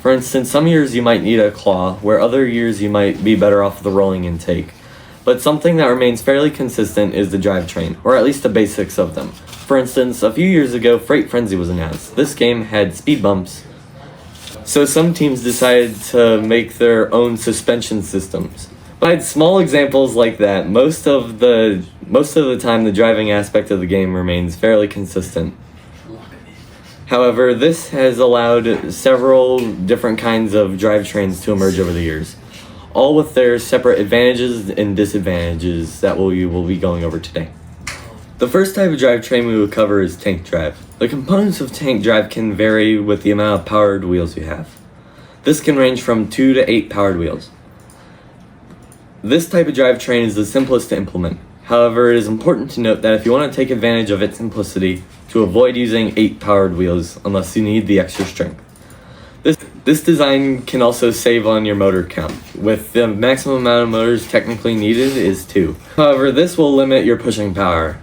For instance, some years you might need a claw, where other years you might be better off with the rolling intake. But something that remains fairly consistent is the drivetrain, or at least the basics of them. For instance, a few years ago, Freight Frenzy was announced. This game had speed bumps, so some teams decided to make their own suspension systems. Besides small examples like that, most of the time the driving aspect of the game remains fairly consistent. However, this has allowed several different kinds of drivetrains to emerge over the years, all with their separate advantages and disadvantages that we will be going over today. The first type of drivetrain we will cover is tank drive. The components of tank drive can vary with the amount of powered wheels you have. This can range from 2 to 8 powered wheels. This type of drivetrain is the simplest to implement. However, it is important to note that if you want to take advantage of its simplicity, to avoid using 8 powered wheels unless you need the extra strength. This design can also save on your motor count, with the maximum amount of motors technically needed is 2. However, this will limit your pushing power.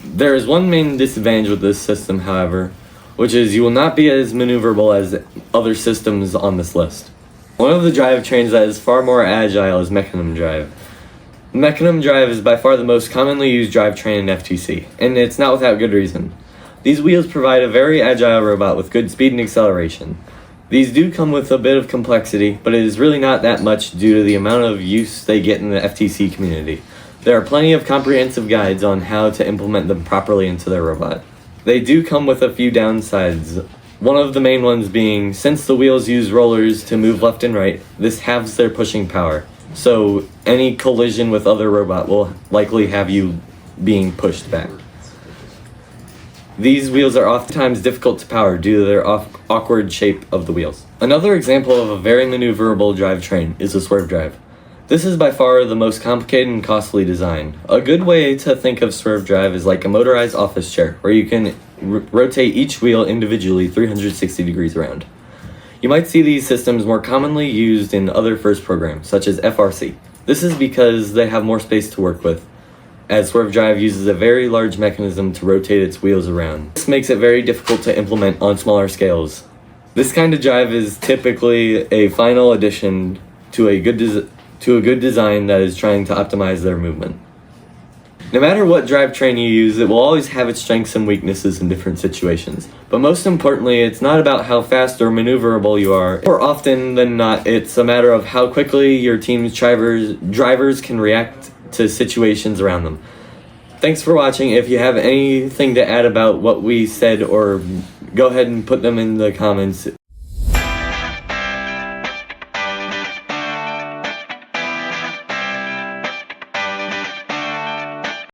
There is one main disadvantage with this system, however, which is you will not be as maneuverable as other systems on this list. One of the drivetrains that is far more agile is mechanism drive. Mechanism drive is by far the most commonly used drivetrain in FTC, and it's not without good reason. These wheels provide a very agile robot with good speed and acceleration. These do come with a bit of complexity, but it is really not that much due to the amount of use they get in the FTC community. There are plenty of comprehensive guides on how to implement them properly into their robot. They do come with a few downsides, one of the main ones being, since the wheels use rollers to move left and right, this halves their pushing power, so any collision with other robot will likely have you being pushed back. These wheels are oftentimes difficult to power due to their awkward shape of the wheels. Another example of a very maneuverable drivetrain is the swerve drive. This is by far the most complicated and costly design. A good way to think of swerve drive is like a motorized office chair, where you can rotate each wheel individually 360 degrees around. You might see these systems more commonly used in other FIRST programs, such as FRC. This is because they have more space to work with, as swerve drive uses a very large mechanism to rotate its wheels around. This makes it very difficult to implement on smaller scales. This kind of drive is typically a final addition to a good design that is trying to optimize their movement. No matter what drivetrain you use, it will always have its strengths and weaknesses in different situations. But most importantly, it's not about how fast or maneuverable you are. More often than not, it's a matter of how quickly your team's drivers can react to situations around them. Thanks for watching. If you have anything to add about what we said, or go ahead and put them in the comments.